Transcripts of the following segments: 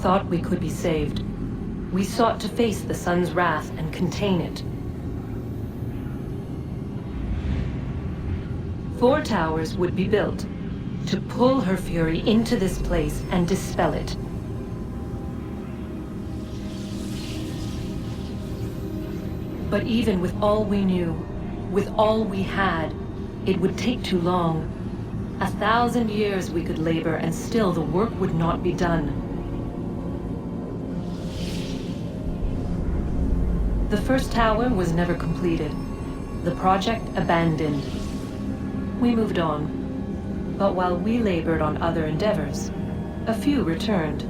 thought we could be saved. We sought to face the sun's wrath and contain it. 4 towers would be built to pull her fury into this place and dispel it. But even with all we knew, with all we had, it would take too long. 1,000 years we could labor and still the work would not be done. The first tower was never completed. The project abandoned. We moved on. But while we labored on other endeavors, a few returned.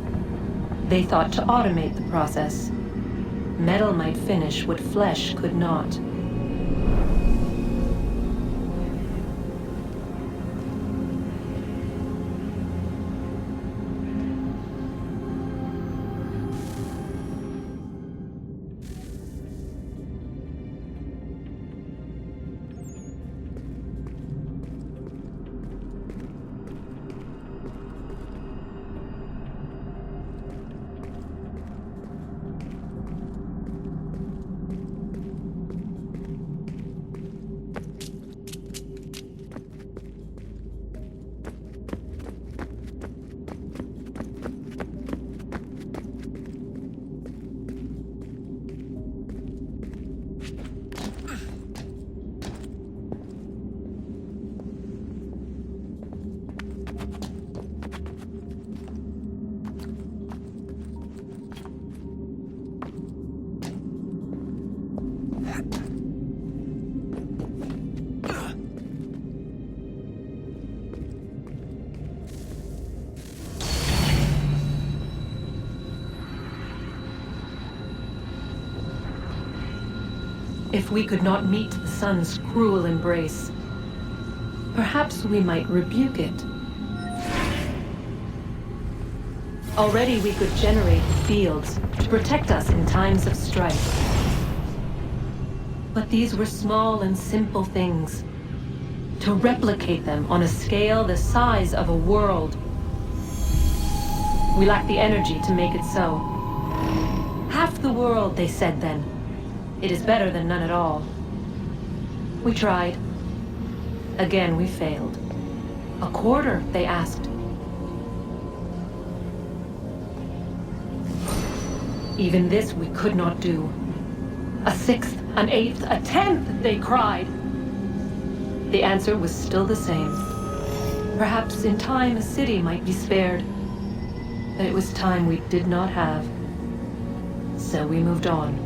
They thought to automate the process. Metal might finish what flesh could not. If we could not meet the sun's cruel embrace, perhaps we might rebuke it. Already we could generate fields to protect us in times of strife. But these were small and simple things. To replicate them on a scale the size of a world, we lacked the energy to make it so. Half the world, they said then. It is better than none at all. We tried. Again, we failed. A quarter, they asked. Even this we could not do. A 1/6, an 1/8, a 1/10, they cried. The answer was still the same. Perhaps in time a city might be spared. But it was time we did not have. So we moved on.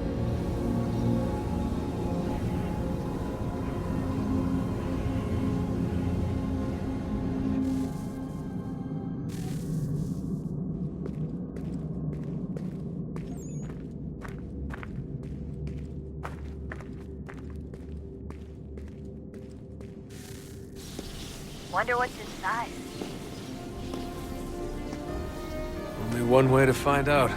Wonder what's inside. Only one way to find out.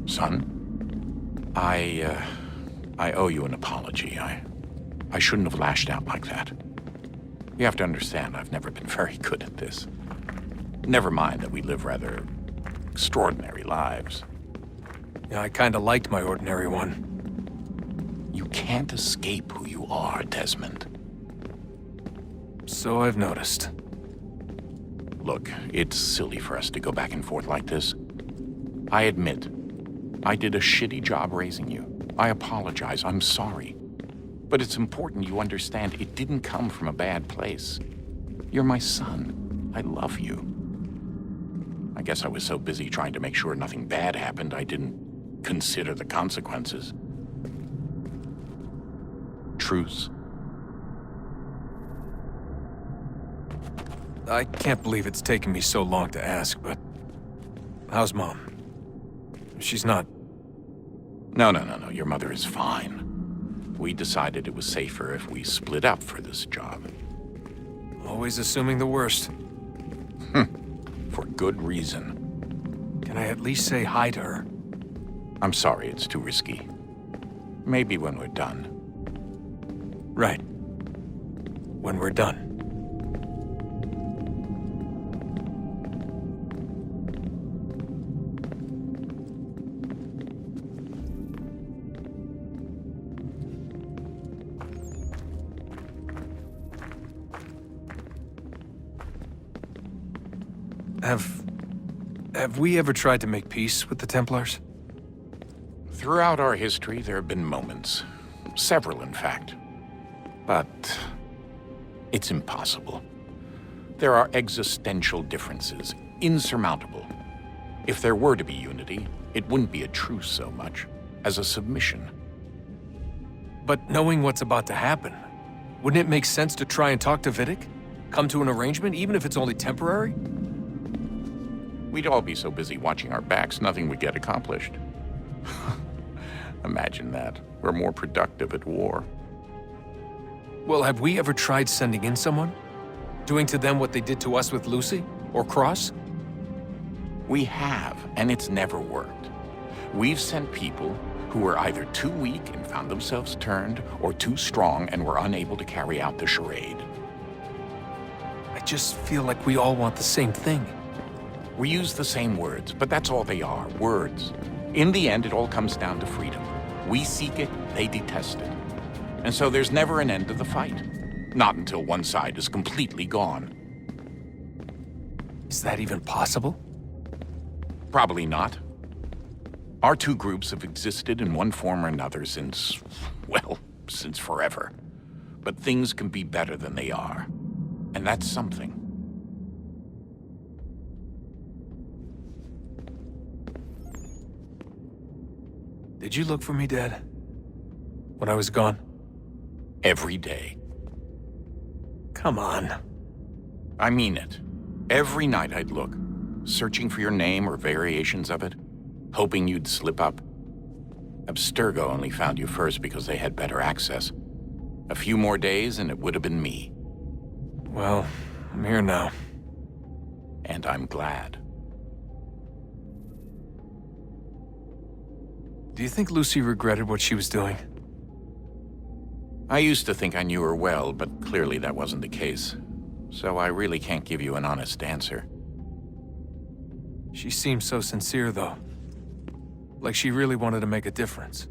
Son, I owe you an apology. I shouldn't have lashed out like that. You have to understand, I've never been very good at this. Never mind that we live rather extraordinary lives. Yeah, I kinda liked my ordinary one. You can't escape who you are, Desmond. So I've noticed. Look, it's silly for us to go back and forth like this. I admit, I did a shitty job raising you. I apologize, I'm sorry. But it's important you understand it didn't come from a bad place. You're my son. I love you. I guess I was so busy trying to make sure nothing bad happened, I didn't consider the consequences. Truce. I can't believe it's taken me so long to ask, but... how's Mom? She's not... No. Your mother is fine. We decided it was safer if we split up for this job. Always assuming the worst. For good reason. Can I at least say hi to her? I'm sorry, it's too risky. Maybe when we're done. Right. When we're done. Have we ever tried to make peace with the Templars? Throughout our history, there have been moments. Several, in fact. But it's impossible. There are existential differences, insurmountable. If there were to be unity, it wouldn't be a truce so much as a submission. But knowing what's about to happen, wouldn't it make sense to try and talk to Vidic? Come to an arrangement, even if it's only temporary? We'd all be so busy watching our backs, nothing would get accomplished. Imagine that. We're more productive at war. Well, have we ever tried sending in someone? Doing to them what they did to us with Lucy? Or Cross? We have, and it's never worked. We've sent people who were either too weak and found themselves turned, or too strong and were unable to carry out the charade. I just feel like we all want the same thing. We use the same words, but that's all they are, words. In the end, it all comes down to freedom. We seek it, they detest it. And so there's never an end to the fight. Not until one side is completely gone. Is that even possible? Probably not. Our two groups have existed in one form or another since, well, since forever. But things can be better than they are. And that's something. Did you look for me, Dad? When I was gone? Every day. Come on. I mean it. Every night I'd look, searching for your name or variations of it, hoping you'd slip up. Abstergo only found you first because they had better access. A few more days and it would have been me. Well, I'm here now. And I'm glad. Do you think Lucy regretted what she was doing? I used to think I knew her well, but clearly that wasn't the case. So I really can't give you an honest answer. She seemed so sincere, though. Like she really wanted to make a difference.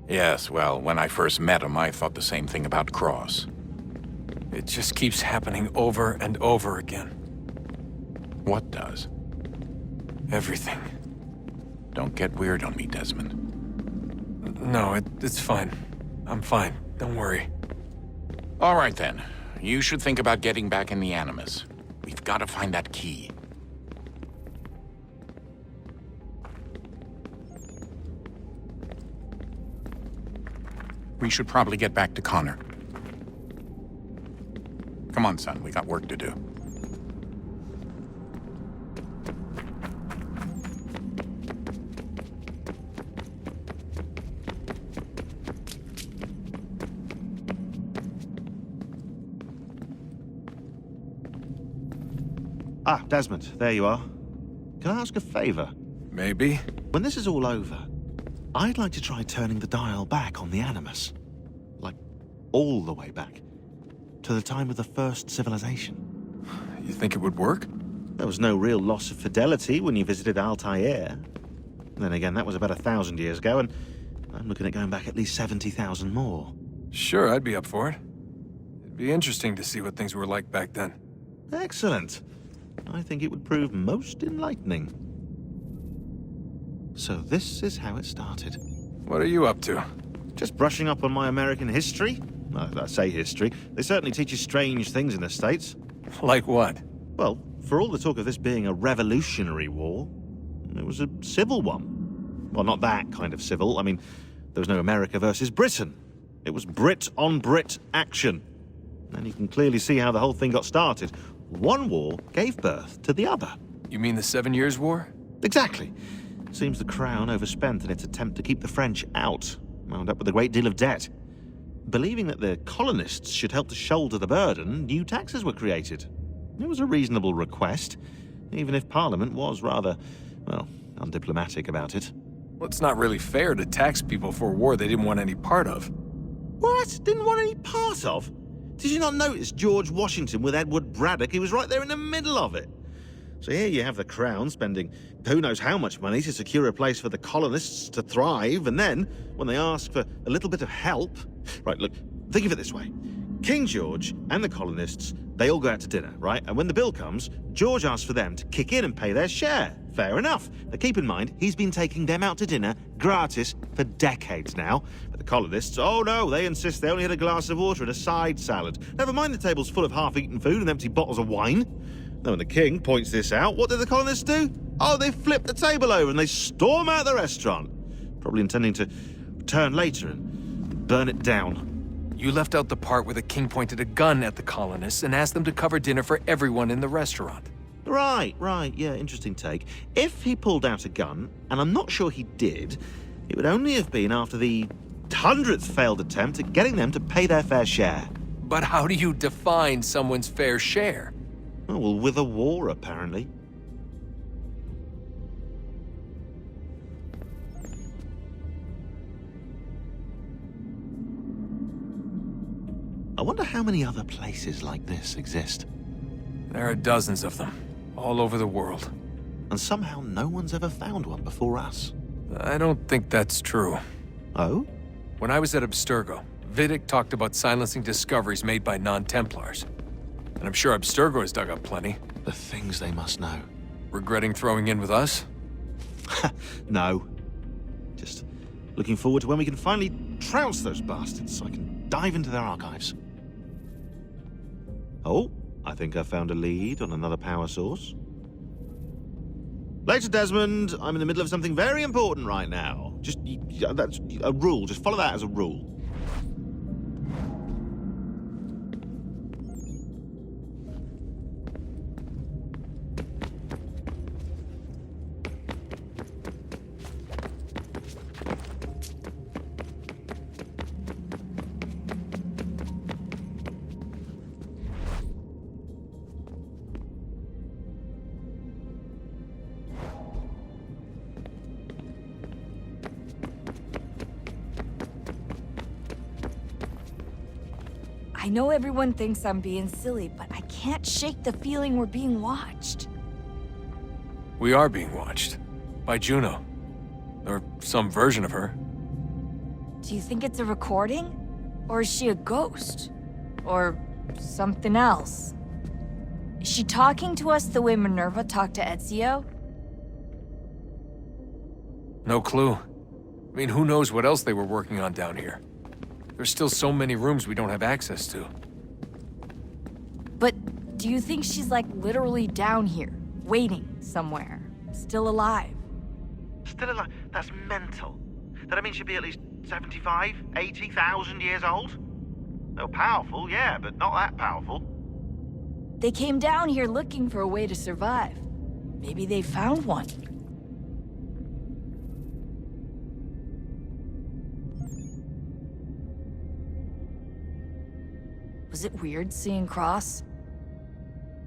Yes, well, when I first met him, I thought the same thing about Cross. It just keeps happening over and over again. What does? Everything. Don't get weird on me, Desmond. No, it's fine. I'm fine. Don't worry. All right, then. You should think about getting back in the Animus. We've got to find that key. We should probably get back to Connor. Come on, son. We got work to do. Ah, Desmond, there you are. Can I ask a favor? Maybe. When this is all over, I'd like to try turning the dial back on the Animus. Like, all the way back. To the time of the first civilization. You think it would work? There was no real loss of fidelity when you visited Altair. Then again, that was about 1,000 years ago, and I'm looking at going back at least 70,000 more. Sure, I'd be up for it. It'd be interesting to see what things were like back then. Excellent. I think it would prove most enlightening. So this is how it started. What are you up to? Just brushing up on my American history. Well, I say history. They certainly teach you strange things in the States. Like what? Well, for all the talk of this being a revolutionary war, it was a civil one. Well, not that kind of civil. I mean, there was no America versus Britain. It was Brit on Brit action. And you can clearly see how the whole thing got started. One war gave birth to the other. You mean the 7 Years' War? Exactly. Seems the Crown overspent in its attempt to keep the French out, wound up with a great deal of debt. Believing that the colonists should help to shoulder the burden, new taxes were created. It was a reasonable request, even if Parliament was rather, well, undiplomatic about it. Well, it's not really fair to tax people for a war they didn't want any part of. What? Didn't want any part of? Did you not notice George Washington with Edward Braddock? He was right there in the middle of it. So here you have the Crown spending who knows how much money to secure a place for the colonists to thrive, and then, when they ask for a little bit of help... Right, look, think of it this way. King George and the colonists, they all go out to dinner, right? And when the bill comes, George asks for them to kick in and pay their share. Fair enough. But keep in mind, he's been taking them out to dinner gratis for decades now. But the colonists, oh no, they insist they only had a glass of water and a side salad. Never mind the tables full of half-eaten food and empty bottles of wine. Then when the king points this out, what do the colonists do? Oh, they flip the table over and they storm out the restaurant. Probably intending to return later and burn it down. You left out the part where the king pointed a gun at the colonists and asked them to cover dinner for everyone in the restaurant. Right, yeah, interesting take. If he pulled out a gun, and I'm not sure he did, it would only have been after the 100th failed attempt at getting them to pay their fair share. But how do you define someone's fair share? Oh, well, with a war, apparently. I wonder how many other places like this exist. There are dozens of them, all over the world. And somehow no one's ever found one before us. I don't think that's true. Oh? When I was at Abstergo, Vidic talked about silencing discoveries made by non-Templars. And I'm sure Abstergo has dug up plenty. The things they must know. Regretting throwing in with us? No. Just looking forward to when we can finally trounce those bastards so I can dive into their archives. Oh, I think I found a lead on another power source. Later, Desmond. I'm in the middle of something very important right now. That's a rule. Just follow that as a rule. I know everyone thinks I'm being silly, but I can't shake the feeling we're being watched. We are being watched. By Juno. Or some version of her. Do you think it's a recording? Or is she a ghost? Or something else? Is she talking to us the way Minerva talked to Ezio? No clue. I mean, who knows what else they were working on down here? There's still so many rooms we don't have access to. But do you think she's like literally down here, waiting somewhere, still alive? Still alive? That's mental. That means she'd be at least 75, 80,000 years old? They're powerful, yeah, but not that powerful. They came down here looking for a way to survive. Maybe they found one. Was it weird seeing Cross?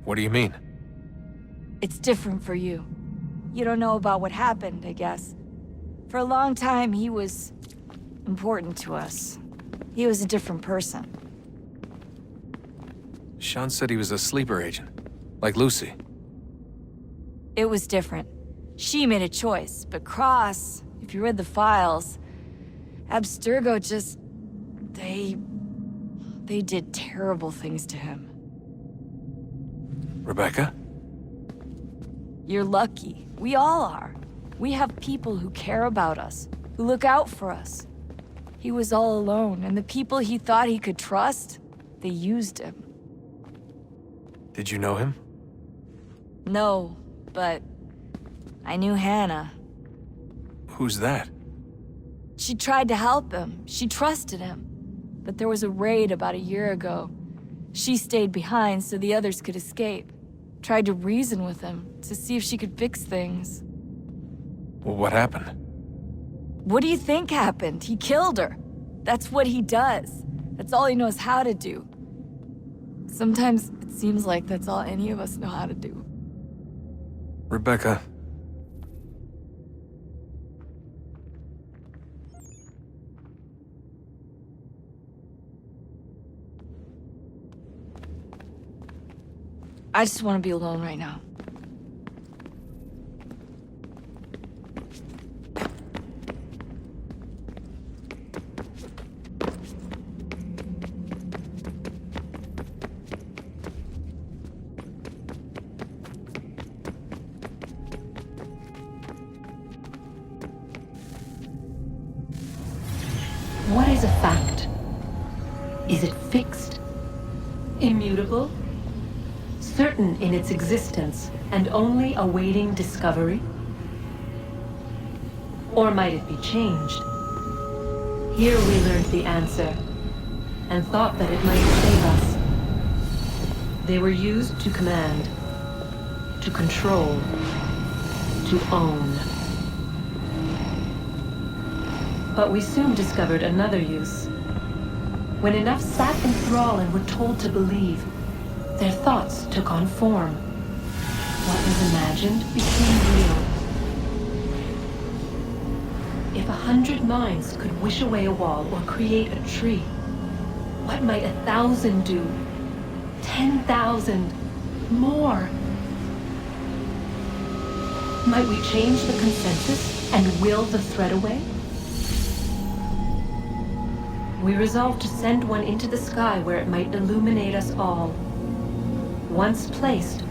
What do you mean? It's different for you. You don't know about what happened, I guess. For a long time, he was important to us. He was a different person. Sean said he was a sleeper agent, like Lucy. It was different. She made a choice, but Cross, if you read the files, Abstergo just... They did terrible things to him. Rebecca? You're lucky. We all are. We have people who care about us, who look out for us. He was all alone, and the people he thought he could trust, they used him. Did you know him? No, but I knew Hannah. Who's that? She tried to help him. She trusted him. But there was a raid about a year ago. She stayed behind so the others could escape. Tried to reason with him to see if she could fix things. Well, what happened? What do you think happened? He killed her. That's what he does. That's all he knows how to do. Sometimes it seems like that's all any of us know how to do. Rebecca. I just want to be alone right now. What is a fact? Is it fixed? Immutable? Certain in its existence and only awaiting discovery? Or might it be changed? Here we learned the answer and thought that it might save us. They were used to command, to control, to own. But we soon discovered another use. When enough sat in thrall and were told to believe, their thoughts took on form. What was imagined became real. If 100 minds could wish away a wall or create a tree, what might 1,000 do? 10,000? More? Might we change the consensus and will the thread away? We resolved to send one into the sky where it might illuminate us all. Once placed,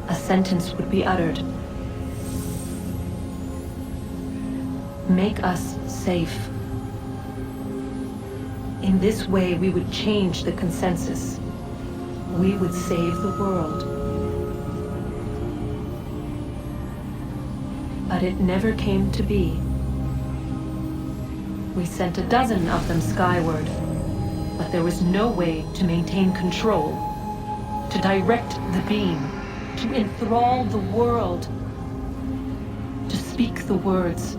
a sentence would be uttered. Make us safe. In this way, we would change the consensus. We would save the world. But it never came to be. We sent a dozen of them skyward, but there was no way to maintain control, to direct the beam, to enthrall the world, to speak the words.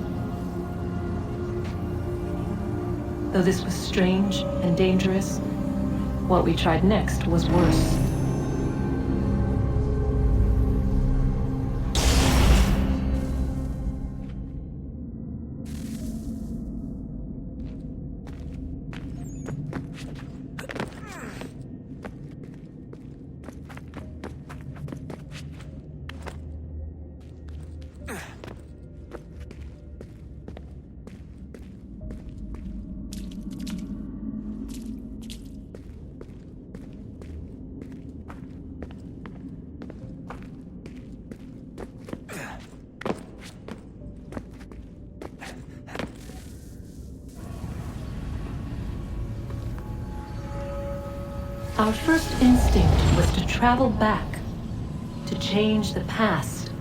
Though this was strange and dangerous, what we tried next was worse. Our first instinct was to travel back, to change the past.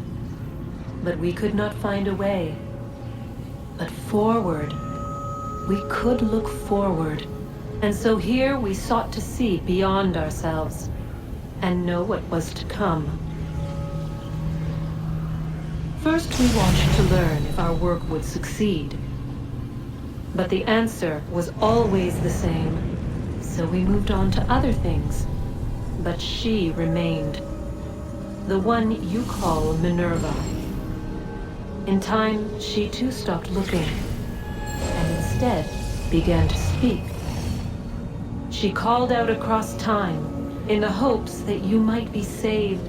But we could not find a way. But forward, we could look forward. And so here we sought to see beyond ourselves and know what was to come. First, we wanted to learn if our work would succeed. But the answer was always the same. So we moved on to other things. But she remained. The one you call Minerva. In time, she too stopped looking, and instead began to speak. She called out across time in the hopes that you might be saved.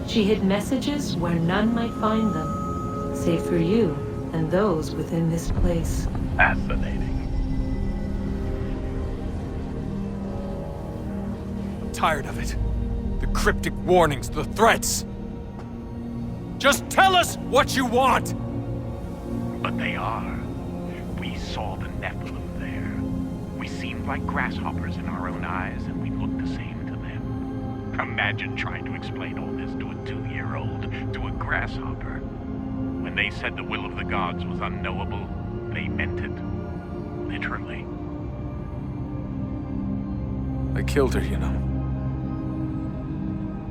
She hid messages where none might find them, save for you and those within this place. Fascinating. I'm tired of it. The cryptic warnings, the threats. Just tell us what you want! But they are. We saw the Nephilim there. We seemed like grasshoppers in our own eyes, and we looked the same to them. Imagine trying to explain all this to a 2-year-old, to a grasshopper. When they said the will of the gods was unknowable, they meant it. Literally. I killed her, you know.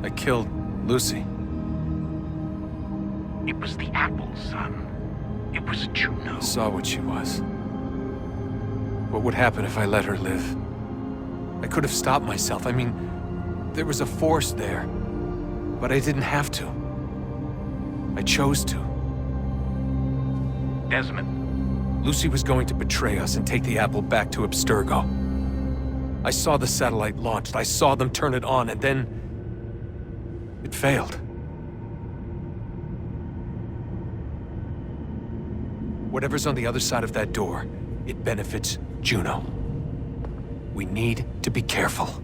I killed Lucy. It was the apple, son. It was Juno. I saw what she was. What would happen if I let her live? I could have stopped myself. I mean, there was a force there. But I didn't have to. I chose to. Desmond. Lucy was going to betray us and take the apple back to Abstergo. I saw the satellite launched. I saw them turn it on, and then... it failed. Whatever's on the other side of that door, it benefits Juno. We need to be careful.